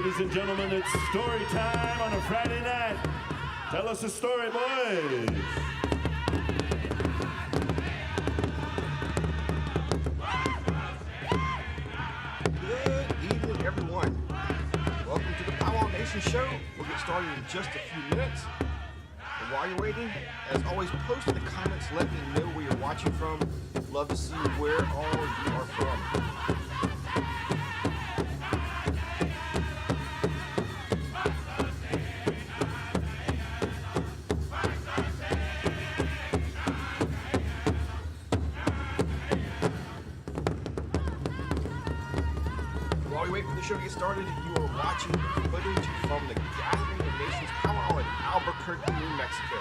Ladies and gentlemen, it's story time on a Friday night. Tell us a story, boys. Good evening, everyone. Welcome to the Pow Wow Nation show. We'll get started in just a few minutes. And while you're waiting, as always, post in the comments. Let me know where you're watching from. Love to see where all you are from. Show to get started, you are watching footage from the Gathering of Nations Powwow in Albuquerque, New Mexico.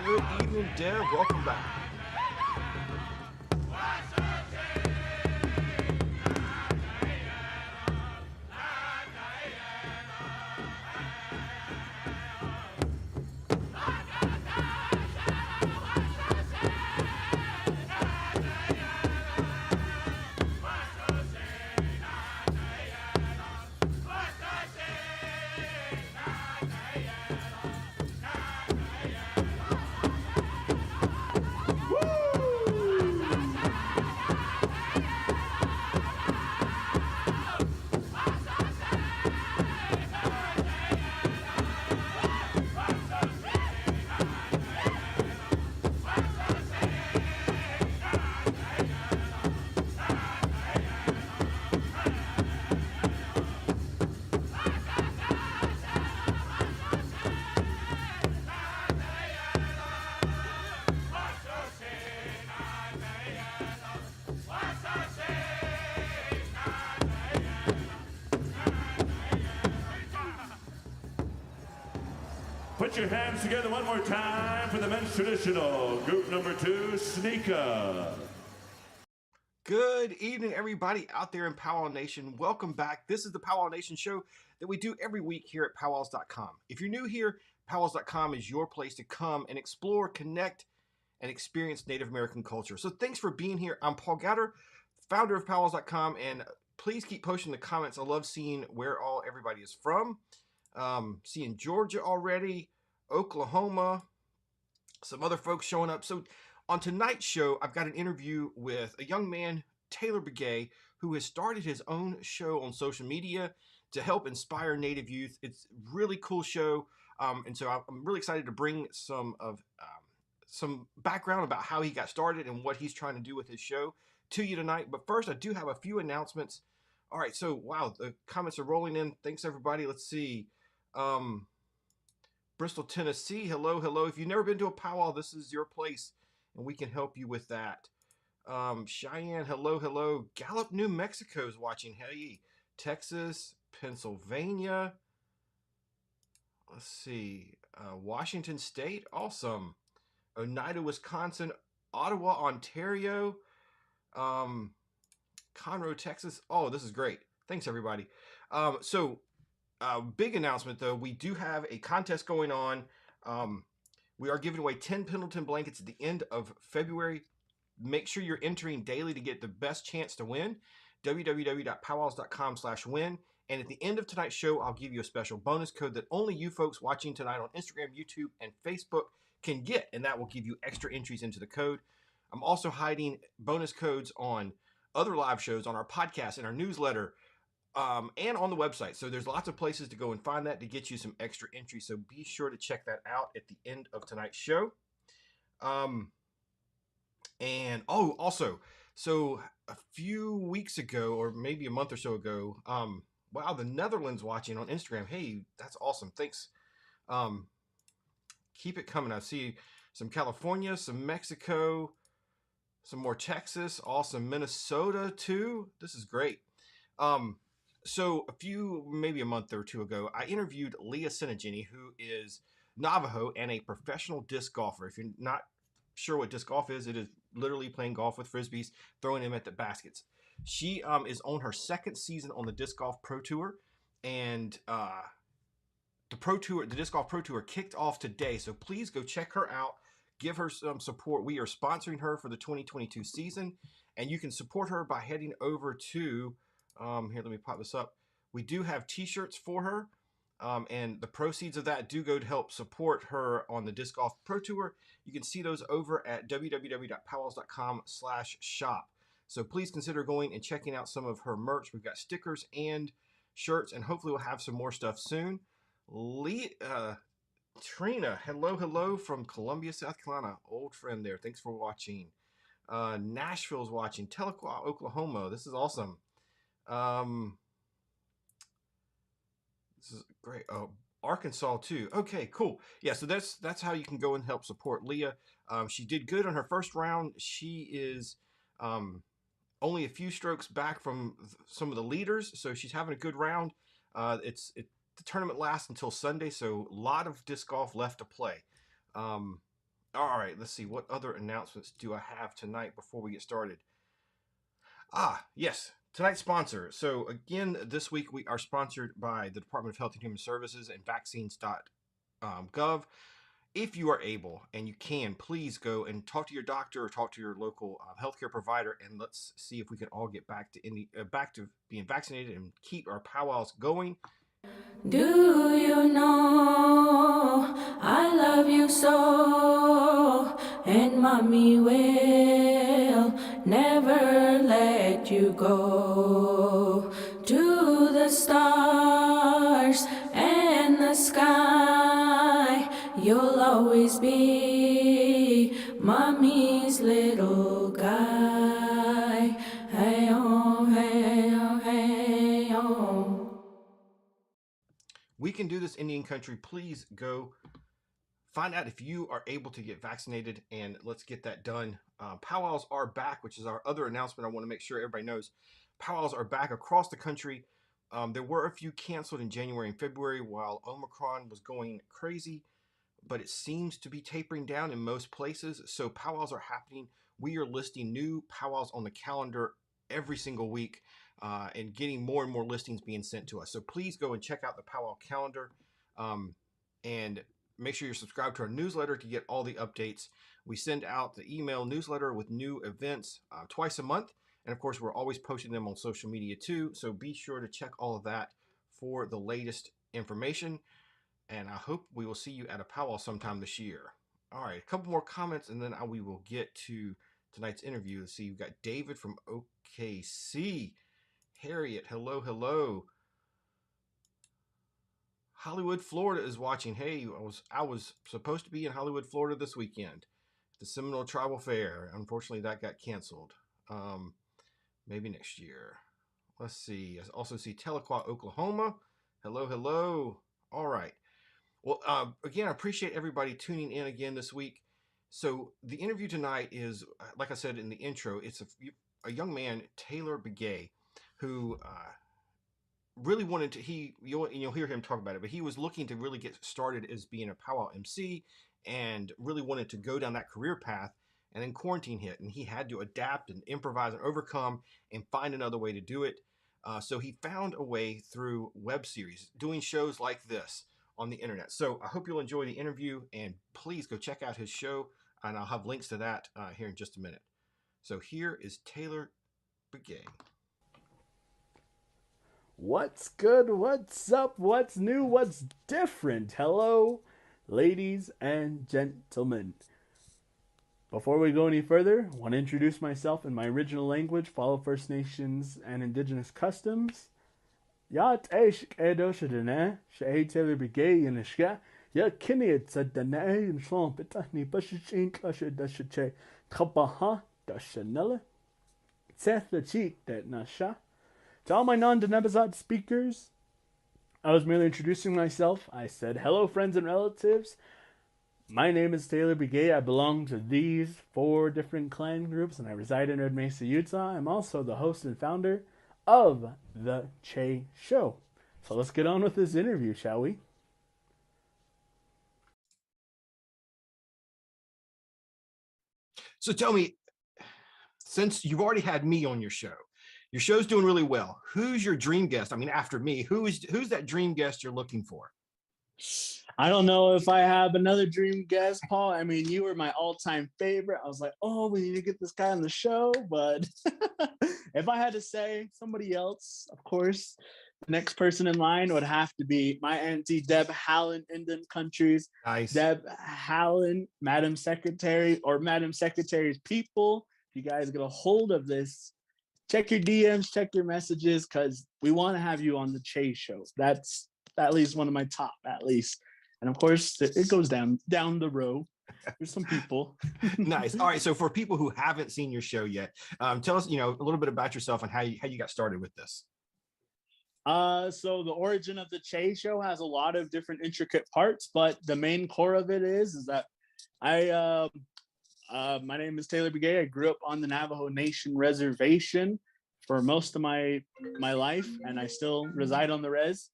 Good evening, Deb. Welcome back. Put your hands together one more time for the men's traditional. Group number 2, Sneaker. Good evening, everybody out there in Pow Wow Nation. Welcome back. This is the Pow Wow Nation show that we do every week here at PowWows.com. If you're new here, PowWows.com is your place to come and explore, connect, and experience Native American culture. So thanks for being here. I'm Paul Gatter, founder of PowWows.com, and please keep posting the comments. I love seeing where all everybody is from. Seeing Georgia already, Oklahoma, some other folks showing up. So on tonight's show, I've got an interview with a young man, Taylor Begay, who has started his own show on social media to help inspire Native youth. It's a really cool show. And so I'm really excited to bring some background about how he got started and what he's trying to do with his show to you tonight. But first, I do have a few announcements. All right, so wow, the comments are rolling in. Thanks, everybody. Let's see. Bristol, Tennessee. Hello. If you've never been to a powwow, this is your place, and we can help you with that. Cheyenne, hello. Gallup, New Mexico is watching. Hey, Texas, Pennsylvania. Let's see. Washington State, awesome. Oneida, Wisconsin. Ottawa, Ontario. Conroe, Texas. Oh, this is great. Thanks, everybody. Big announcement, though. We do have a contest going on. We are giving away 10 Pendleton blankets at the end of February. Make sure you're entering daily to get the best chance to win. www.powwows.com/win. And at the end of tonight's show, I'll give you a special bonus code that only you folks watching tonight on Instagram, YouTube, and Facebook can get. And that will give you extra entries into the code. I'm also hiding bonus codes on other live shows, on our podcast, and our newsletter, and on the website. So there's lots of places to go and find that to get you some extra entries. So be sure to check that out at the end of tonight's show. So a few weeks ago, or maybe a month or so ago, wow, the Netherlands watching on Instagram. Hey, that's awesome. Thanks. Keep it coming. I see some California, some Mexico, some more Texas, awesome. Minnesota too. This is great. So maybe a month or two ago, I interviewed Leah Senegini, who is Navajo and a professional disc golfer. If you're not sure what disc golf is, it is literally playing golf with frisbees, throwing them at the baskets. She is on her second season on the Disc Golf Pro Tour, and the Disc Golf Pro Tour kicked off today. So please go check her out. give her some support. We are sponsoring her for the 2022 season, and you can support her by heading over to here. Let me pop this up. We do have T-shirts for her. And the proceeds of that do go to help support her on the Disc Golf Pro Tour. You can see those over at www.powwows.com/shop. So please consider going and checking out some of her merch. We've got stickers and shirts, and hopefully we'll have some more stuff soon. Trina, hello from Columbia, South Carolina. Old friend there. Thanks for watching. Nashville's watching. Tahlequah, Oklahoma. This is awesome. This is great. Oh, Arkansas too. Okay, cool. Yeah, so that's how you can go and help support Leah. She did good on her first round. She is only a few strokes back from some of the leaders, so she's having a good round. The tournament lasts until Sunday, so a lot of disc golf left to play. All right, let's see. What other announcements do I have tonight before we get started? Yes. Tonight's sponsor. So again, this week we are sponsored by the Department of Health and Human Services and vaccines.gov. If you are able and you can, please go and talk to your doctor or talk to your local healthcare provider, and let's see if we can all get back to being vaccinated and keep our powwows going. Do you know I love you so, and mommy will never let you go. To the stars and the sky, you'll always be mommy's little guy. Hey oh, hey oh, hey oh. We can do this, Indian country. Please go find out if you are able to get vaccinated, and let's get that done. Powwows are back, which is our other announcement. I want to make sure everybody knows. Powwows are back across the country. There were a few canceled in January and February while Omicron was going crazy, but it seems to be tapering down in most places. So powwows are happening. We are listing new powwows on the calendar every single week. And getting more and more listings being sent to us. So please go and check out the powwow calendar, and make sure you're subscribed to our newsletter to get all the updates. We send out the email newsletter with new events twice a month. And of course, we're always posting them on social media too. So be sure to check all of that for the latest information. And I hope we will see you at a powwow sometime this year. All right, a couple more comments, and then we will get to tonight's interview. Let's see, you've got David from OKC. Harriet, hello. Hollywood, Florida is watching. Hey, I was supposed to be in Hollywood, Florida this weekend, the Seminole Tribal Fair. Unfortunately, that got canceled. Maybe next year. Let's see. I also see Tahlequah, Oklahoma. Hello. All right. Well, again, I appreciate everybody tuning in again this week. So the interview tonight is, like I said in the intro, it's a young man, Taylor Begay, who really wanted to, you'll hear him talk about it, but he was looking to really get started as being a powwow MC and really wanted to go down that career path, and then quarantine hit and he had to adapt and improvise and overcome and find another way to do it. So he found a way through web series, doing shows like this on the internet. So I hope you'll enjoy the interview, and please go check out his show, and I'll have links to that here in just a minute. So here is Taylor Begay. What's good? What's up? What's new? What's different? Hello, ladies and gentlemen. Before we go any further, I want to introduce myself in my original language, follow First Nations and Indigenous customs. Ya teish edoshadane, Cheii Taylor Begay in Ishka, ya kinniet sadane and slump itahni bushichin clashe kapaha dashanella. Seth the cheek that nasha. To all my non-Denebazat speakers, I was merely introducing myself. I said, hello, friends and relatives. My name is Taylor Begay. I belong to these 4 different clan groups, and I reside in Red Mesa, Utah. I'm also the host and founder of the Cheii Show. So let's get on with this interview, shall we? So tell me, since you've already had me on your show's doing really well. Who's your dream guest? I mean, after me, who's that dream guest you're looking for? I don't know if I have another dream guest, Paul. I mean, you were my all-time favorite. I was like, oh, we need to get this guy on the show. But if I had to say somebody else, of course, the next person in line would have to be my auntie Deb Hallen, Indian Countries. Nice. Deb Hallen, Madam Secretary, or Madam Secretary's people. If you guys get a hold of this, check your DMs, check your messages, because we want to have you on the Cheii Show. That's at least one of my top, at least. And of course, it goes down the road. There's some people. Nice. All right. So for people who haven't seen your show yet, tell us, a little bit about yourself and how you got started with this. So the origin of the Cheii Show has a lot of different intricate parts, but the main core of it is that my name is Taylor Begay. I grew up on the Navajo Nation reservation for most of my life, and I still reside on the res.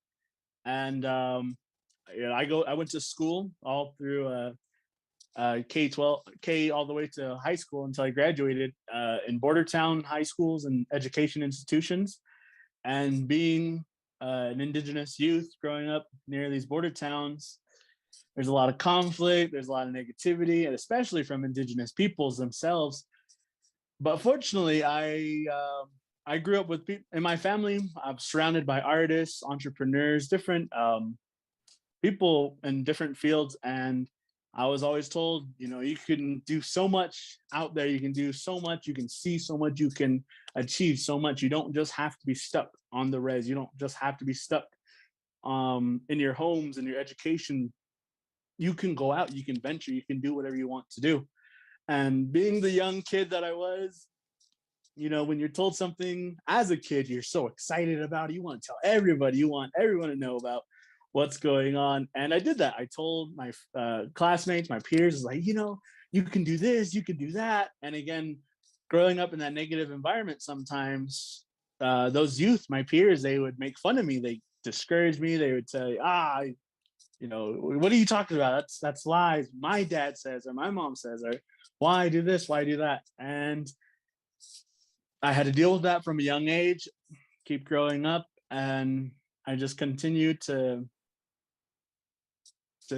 And I went to school all through K all the way to high school until I graduated in border town high schools and education institutions. And being an Indigenous youth growing up near these border towns, there's a lot of conflict, there's a lot of negativity, and especially from Indigenous peoples themselves. But fortunately, I grew up with people in my family. I'm surrounded by artists, entrepreneurs, different people in different fields. And I was always told, you can do so much out there. You can do so much. You can see so much. You can achieve so much. You don't just have to be stuck on the res. You don't just have to be stuck in your homes and your education. You can go out, you can venture, you can do whatever you want to do. And being the young kid that I was, when you're told something as a kid, you're so excited about it. You want to tell everybody, you want everyone to know about what's going on. And I did that. I told my classmates, my peers, like, you can do this, you can do that. And again, growing up in that negative environment, sometimes those youth, my peers, they would make fun of me. They discourage me. They would say, what are you talking about? That's lies. My dad says, or my mom says, or why do this? Why do that? And I had to deal with that from a young age, keep growing up. And I just continued to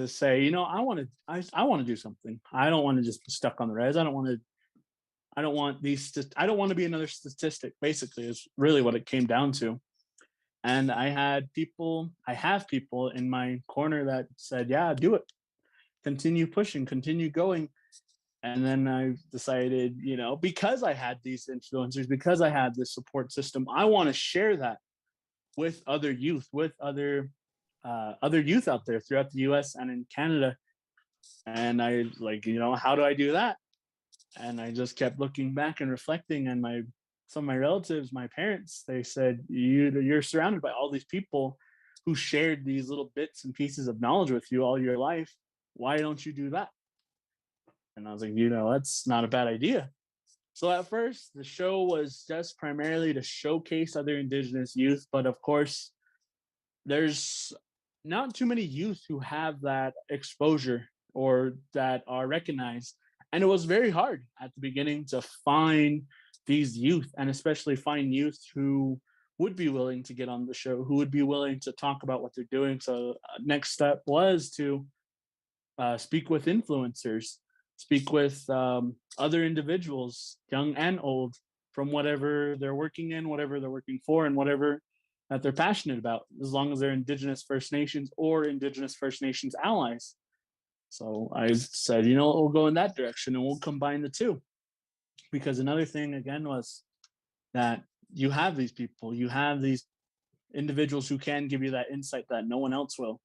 say, I want to do something. I don't want to just be stuck on the res. I don't want to be another statistic, basically, is really what it came down to. And I have people in my corner that said, yeah, do it. Continue pushing, continue going. And then I decided, because I had these influencers, because I had this support system, I want to share that with other youth, with other youth out there throughout the US and in Canada. And I how do I do that? And I just kept looking back and reflecting, and some of my relatives, my parents, they said, you're surrounded by all these people who shared these little bits and pieces of knowledge with you all your life. Why don't you do that? And I was like, that's not a bad idea. So at first, the show was just primarily to showcase other Indigenous youth. But of course, there's not too many youth who have that exposure or that are recognized. And it was very hard at the beginning to find these youth, and especially find youth who would be willing to get on the show, who would be willing to talk about what they're doing. So next step was to speak with influencers, speak with other individuals, young and old, from whatever they're working in, whatever they're working for, and whatever that they're passionate about, as long as they're Indigenous First Nations or Indigenous First Nations allies. So I said, we'll go in that direction and we'll combine the two. Because another thing, again, was that you have these people, you have these individuals who can give you that insight that no one else will.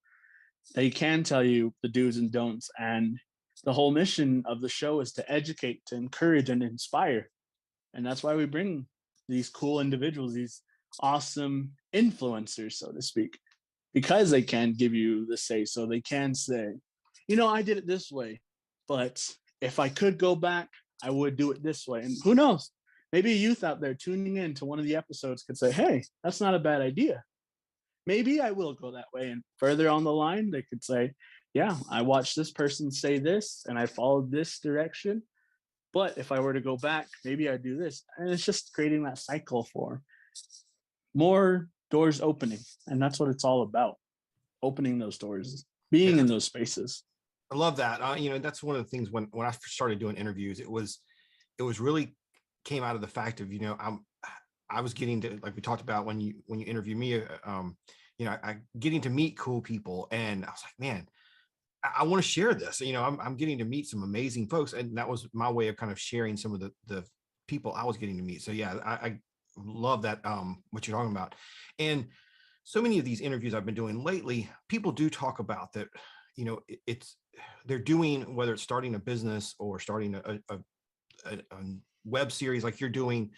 They can tell you the do's and don'ts. And the whole mission of the show is to educate, to encourage, and inspire. And that's why we bring these cool individuals, these awesome influencers, so to speak, because they can give you the say. So they can say, I did it this way, but if I could go back, I would do it this way. And who knows, maybe a youth out there tuning in to one of the episodes could say, hey, that's not a bad idea. Maybe I will go that way. And further on the line, they could say, yeah, I watched this person say this and I followed this direction. But if I were to go back, maybe I'd do this. And it's just creating that cycle for more doors opening. And that's what it's all about, opening those doors, being in those spaces. I love that. You know, that's one of the things when I first started doing interviews, it was really came out of the fact of, you know, I was getting to, like we talked about when you interview me, you know, I getting to meet cool people, and I was like, man, I want to share this. You know, I'm getting to meet some amazing folks, and that was my way of kind of sharing some of the people I was getting to meet. So yeah, I love that what you're talking about. And so many of these interviews I've been doing lately, people do talk about that, you know, they're doing, whether it's starting a business or starting a web series like you're doing,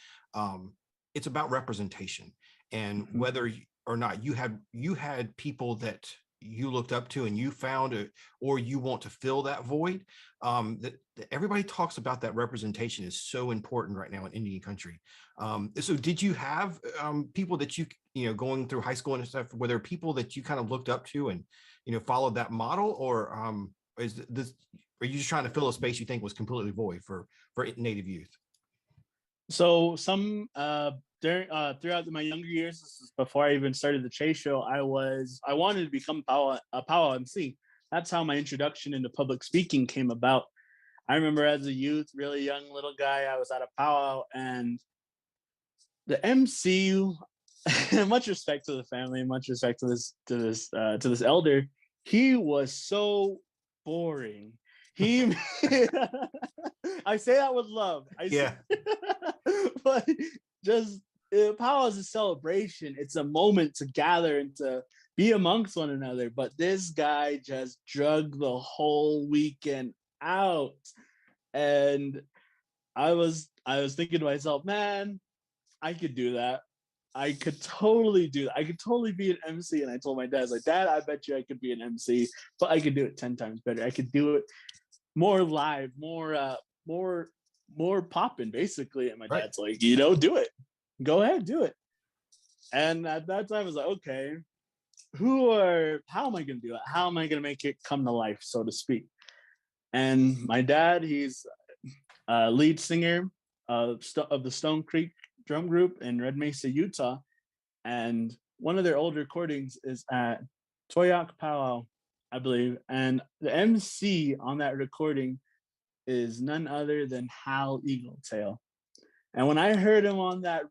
it's about representation. And whether or not you had people that you looked up to and you found it, or you want to fill that void, that everybody talks about, that representation is so important right now in Indian country. So did you have people that you know, going through high school and stuff, were there people that you kind of looked up to and, you know, followed that model, or are you just trying to fill a space you think was completely void for Native youth? So some throughout my younger years, this is before I even started the Cheii Show, I wanted to become a Powwow MC. That's how my introduction into public speaking came about. I remember as a youth, really young little guy, I was at a powwow, and the MC, much respect to the family, much respect to this elder, he was so boring. I say that with love. But just powwow is a celebration. It's a moment to gather and to be amongst one another. But this guy just drug the whole weekend out, and I was thinking to myself, man, I could do that. I could totally do that. I could totally be an MC. And I told my dad, I was like, Dad, I bet you I could be an MC, but I could do it 10 times better. I could do it more live, more popping, basically. And my dad's like, you know, do it. Go ahead, do it. And at that time I was like, okay, how am I gonna do it? How am I gonna make it come to life, so to speak? And my dad, he's lead singer of the Stone Creek drum group in Red Mesa, Utah. And one of their old recordings is at Toyak Powwow, I believe. And the MC on that recording is none other than Hal Eagletail. And when I heard him on that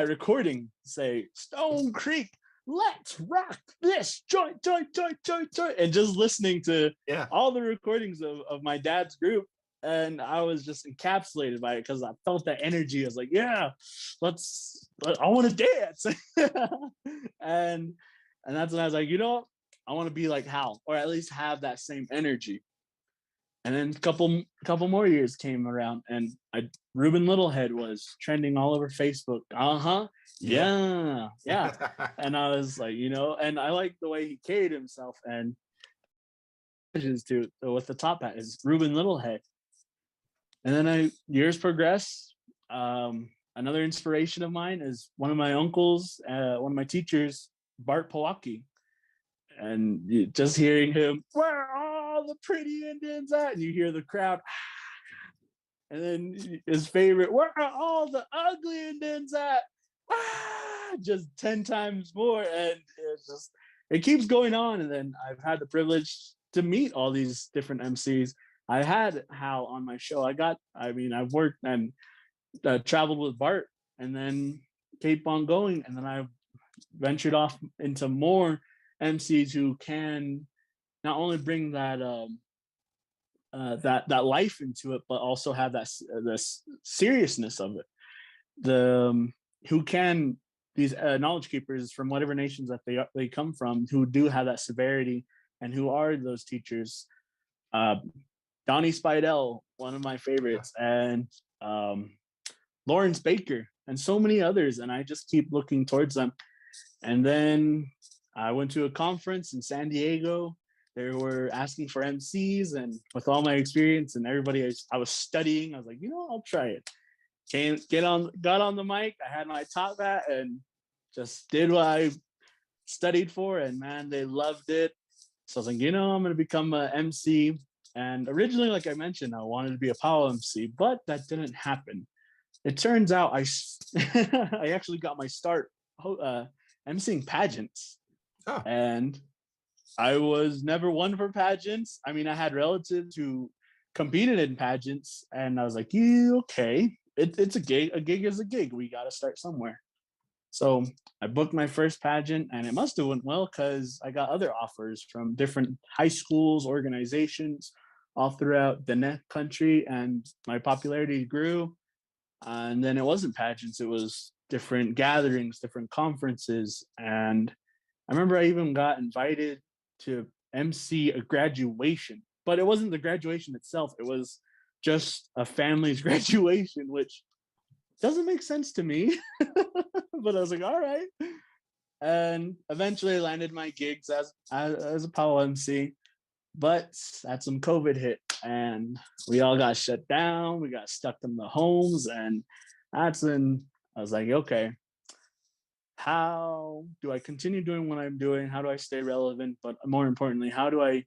recording say, Stone Creek, let's rock this joint, and just listening to all the recordings of my dad's group, and I was just encapsulated by it because I felt that energy. I was like, yeah, I want to dance. and that's when I was like, you know, I want to be like Hal, or at least have that same energy. And then a couple more years came around, and Ruben Littlehead was trending all over Facebook. Yeah. And I was like, you know, and I like the way he carried himself, and to with the top hat is Ruben Littlehead. And then years progress. Another inspiration of mine is one of my uncles, one of my teachers, Bart Powaki. And just hearing him, where are all the pretty Indians at? And you hear the crowd. And then his favorite, where are all the ugly Indians at? Just 10 times more. And it keeps going on. And then I've had the privilege to meet all these different MCs. I had Hal on my show. I've worked and traveled with Bart, and then keep on going. And then I've ventured off into more MCs who can not only bring that that life into it, but also have that the seriousness of it. These knowledge keepers from whatever nations that they come from, who do have that severity, and who are those teachers. Donnie Spidell, one of my favorites, and Lawrence Baker, and so many others. And I just keep looking towards them. And then I went to a conference in San Diego. They were asking for MCs, and with all my experience and everybody I was studying, I was like, you know, I'll try it. Got on the mic. I had my top hat and just did what I studied for. And man, they loved it. So I was like, you know, I'm going to become an MC. And originally, like I mentioned, I wanted to be a Powwow MC, but that didn't happen. It turns out I actually got my start emceeing pageants. And I was never one for pageants. I mean, I had relatives who competed in pageants, and I was like, yeah, okay, it's a gig. A gig is a gig. We got to start somewhere. So I booked my first pageant, and it must have went well because I got other offers from different high schools, organizations, all throughout the country, and my popularity grew. And then it wasn't pageants; it was different gatherings, different conferences, and I remember I even got invited to MC a graduation, but it wasn't the graduation itself. It was just a family's graduation, which doesn't make sense to me. But I was like, all right. And eventually I landed my gigs as a Powwow MC. But that's when COVID hit and we all got shut down. We got stuck in the homes. And that's when I was like, okay, how do I continue doing what I'm doing? How do I stay relevant? But more importantly, how do I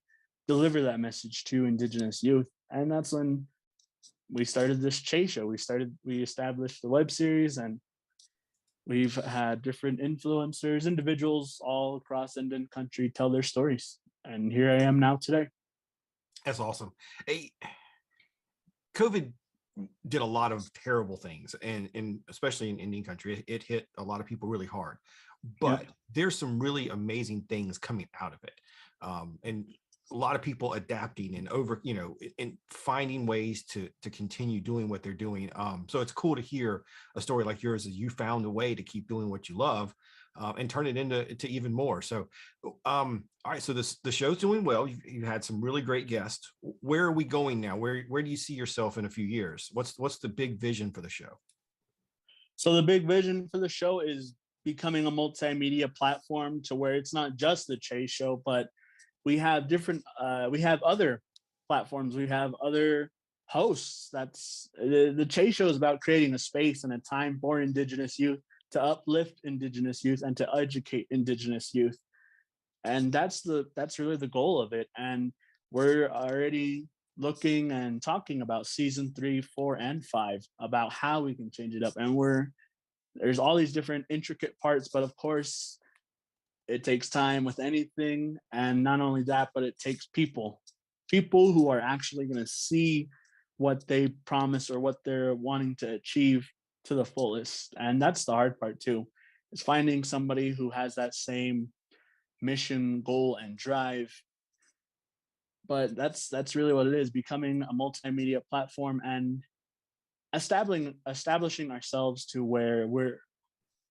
deliver that message to Indigenous youth? And that's when we started this Cheii Show. We established the web series, and we've had different influencers, individuals all across Indian country tell their stories. And here I am now today. That's awesome. Hey, COVID did a lot of terrible things, and especially in Indian country, it hit a lot of people really hard. But there's some really amazing things coming out of it, and a lot of people adapting and and finding ways to continue doing what they're doing. So it's cool to hear a story like yours, as you found a way to keep doing what you love, and turn it into even more. So, all right. So the show's doing well. You had some really great guests. Where are we going now? Where do you see yourself in a few years? What's the big vision for the show? So the big vision for the show is becoming a multimedia platform to where it's not just the Cheii Show, but we have we have other platforms, we have other hosts. That's the Cheii Show is about creating a space and a time for Indigenous youth, to uplift Indigenous youth and to educate Indigenous youth. And that's really the goal of it. And we're already looking and talking about season 3, 4, and 5 about how we can change it up. And there's all these different intricate parts, but of course it takes time with anything. And not only that, but it takes people who are actually going to see what they promise or what they're wanting to achieve to the fullest. And that's the hard part too, is finding somebody who has that same mission, goal, and drive. But that's really what it is, becoming a multimedia platform and establishing ourselves to where we're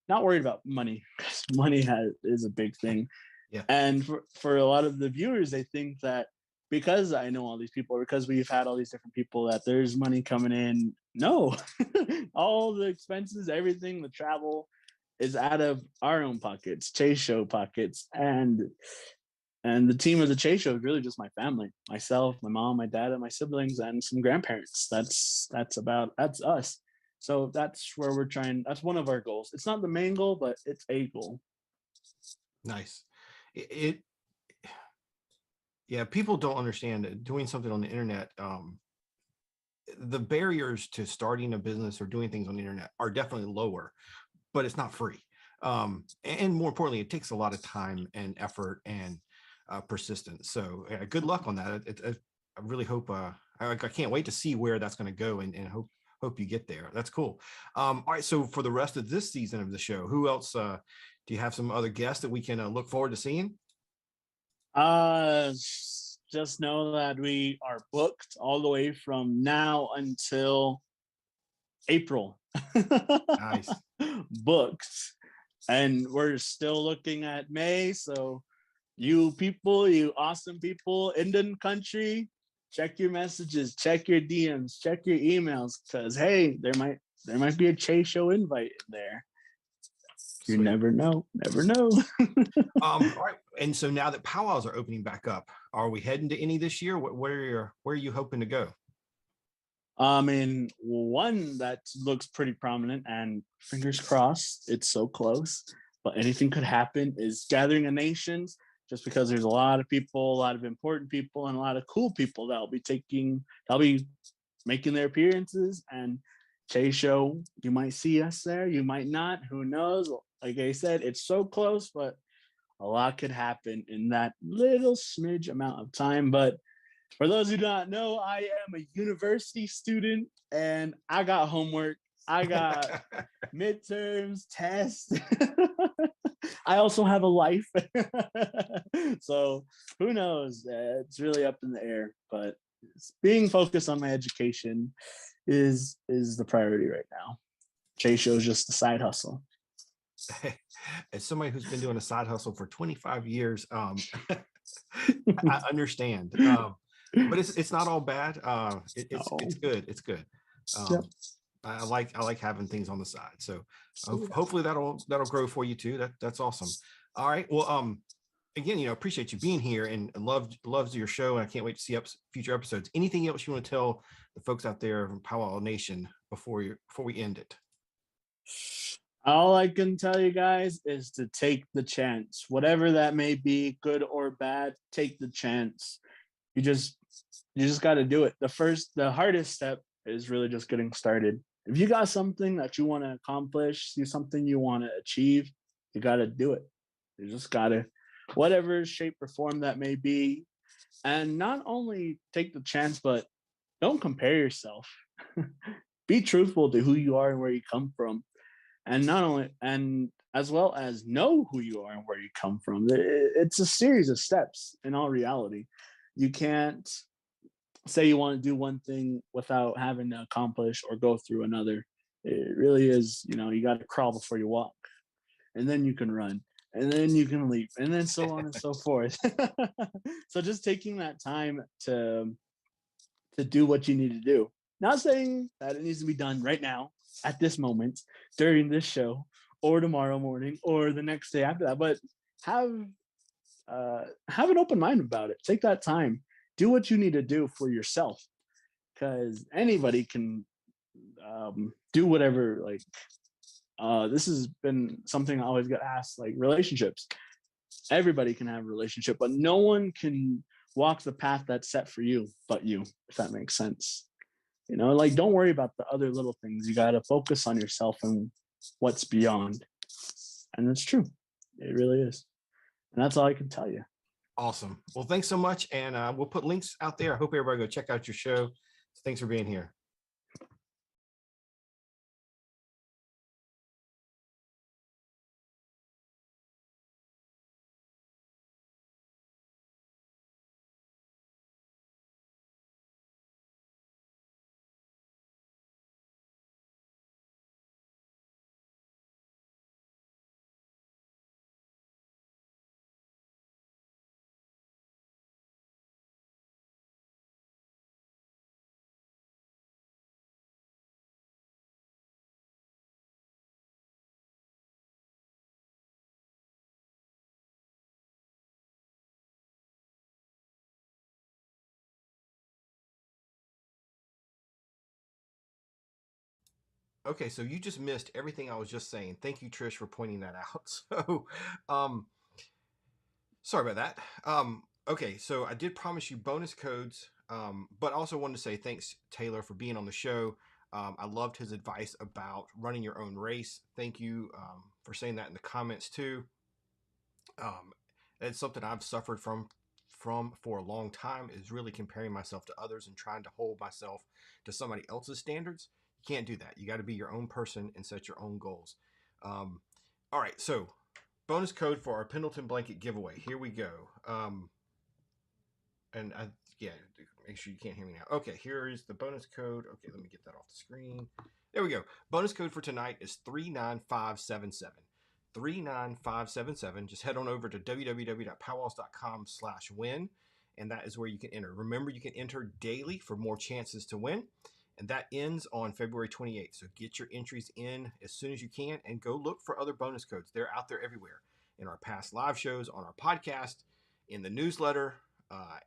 not worried about money, because money is a big thing. Yeah. And for a lot of the viewers, they think that because I know all these people, or because we've had all these different people, that there's money coming in. No, all the expenses, everything, the travel is out of our own pockets, Cheii Show pockets. And the team of the Cheii Show is really just my family, myself, my mom, my dad, and my siblings, and some grandparents. That's us. So that's where we're trying. That's one of our goals. It's not the main goal, but it's a goal. Nice. Yeah, people don't understand that doing something on the internet. The barriers to starting a business or doing things on the internet are definitely lower, but it's not free. And more importantly, it takes a lot of time and effort and persistence. So good luck on that. I really hope. I can't wait to see where that's going to go, and hope you get there. That's cool. All right. So for the rest of this season of the show, who else do you have? Some other guests that we can look forward to seeing? Just know that we are booked all the way from now until April. Nice. Booked. And we're still looking at May. So you people, you awesome people, Indian country, check your messages, check your DMs, check your emails, because hey, there might be a Cheii Show invite in there. You Sweet. never know. All right. And so now that powwows are opening back up, are we heading to any this year? Where are you hoping to go? In one that looks pretty prominent, and fingers crossed, it's so close, but anything could happen, is Gathering of Nations, just because there's a lot of people, a lot of important people, and a lot of cool people that'll be making their appearances. And Cheii Show, you might see us there, you might not, who knows? Like I said, it's so close, but a lot could happen in that little smidge amount of time. But for those who do not know, I am a university student and I got homework. I got midterms, tests. I also have a life. So who knows? It's really up in the air. But being focused on my education is the priority right now. Cheii Show is just a side hustle. As somebody who's been doing a side hustle for 25 years, I understand. But it's not all bad. It's good. It's good. Yep. I like having things on the side. So hopefully that'll grow for you too. That's awesome. All right. Well, again, appreciate you being here and loves your show, and I can't wait to see future episodes. Anything else you want to tell the folks out there from Pow Wow Nation before we end it? All I can tell you guys is to take the chance, whatever that may be, good or bad. Take the chance. You just got to do it. The hardest step is really just getting started. If you got something that you want to accomplish, something you want to achieve, you got to do it. You just got to, whatever shape or form that may be. And not only take the chance, but don't compare yourself. Be truthful to who you are and where you come from. And not only, and as well as know who you are and where you come from. It's a series of steps in all reality. You can't say you want to do one thing without having to accomplish or go through another. It really is, you got to crawl before you walk, and then you can run, and then you can leap, and then so on and so forth. So just taking that time to do what you need to do. Not saying that it needs to be done right now, at this moment, during this show, or tomorrow morning, or the next day after that, but have an open mind about it. Take that time. Do what you need to do for yourself, because anybody can do whatever. Like, this has been something I always get asked, like relationships. Everybody can have a relationship, but no one can walk the path that's set for you but you, if that makes sense. Like, don't worry about the other little things. You got to focus on yourself and what's beyond. And it's true. It really is. And that's all I can tell you. Awesome. Well, thanks so much. And we'll put links out there. I hope everybody go check out your show. Thanks for being here. Okay, so you just missed everything I was just saying. Thank you, Trish, for pointing that out. So, sorry about that. Okay, so I did promise you bonus codes, but I also wanted to say thanks, Taylor, for being on the show. I loved his advice about running your own race. Thank you for saying that in the comments too. It's something I've suffered from for a long time, is really comparing myself to others and trying to hold myself to somebody else's standards. You can't do that. You got to be your own person and set your own goals. All right, so bonus code for our Pendleton blanket giveaway. Here we go. Yeah, make sure you can't hear me now. Okay, here is the bonus code. Okay, let me get that off the screen. There we go. Bonus code for tonight is 39577. 39577. Just head on over to www.powwows.com/win, and that is where you can enter. Remember, you can enter daily for more chances to win, and that ends on February 28th. So get your entries in as soon as you can, and go look for other bonus codes. They're out there everywhere, in our past live shows, on our podcast, in the newsletter,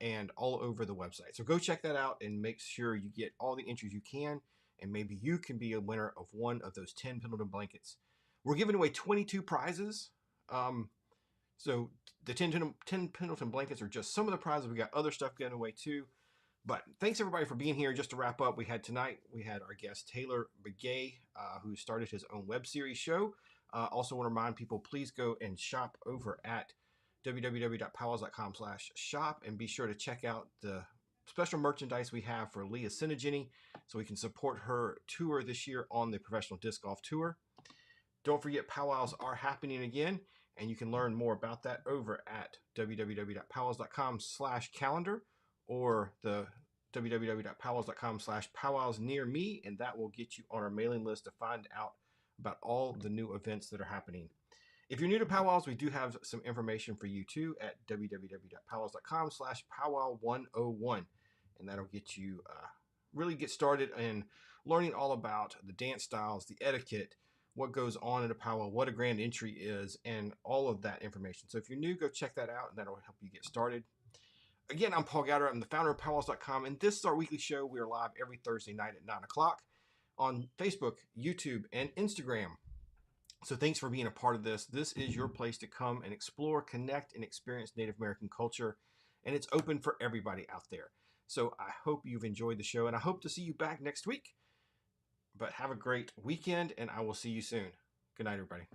and all over the website. So go check that out and make sure you get all the entries you can, and maybe you can be a winner of one of those 10 Pendleton blankets. We're giving away 22 prizes. So the 10 Pendleton blankets are just some of the prizes. We got other stuff given away too. But thanks everybody for being here. Just to wrap up, we had our guest Taylor Begay, who started his own web series show. Also want to remind people, please go and shop over at www.powwows.com/shop, and be sure to check out the special merchandise we have for Leah Sinigini so we can support her tour this year on the Professional Disc Golf Tour. Don't forget, powwows are happening again, and you can learn more about that over at www.powwows.com/calendar or the www.powwows.com/powwows near me, and that will get you on our mailing list to find out about all the new events that are happening. If you're new to Powwows, we do have some information for you too at www.powwows.com/powwow101, and that'll get you really get started in learning all about the dance styles, the etiquette, what goes on in a powwow, what a grand entry is, and all of that information. So if you're new, go check that out, and that'll help you get started. Again, I'm Paul Gowder. I'm the founder of PowWows.com, and this is our weekly show. We are live every Thursday night at 9 o'clock on Facebook, YouTube, and Instagram. So thanks for being a part of this. This is your place to come and explore, connect, and experience Native American culture, and it's open for everybody out there. So I hope you've enjoyed the show, and I hope to see you back next week. But have a great weekend, and I will see you soon. Good night, everybody.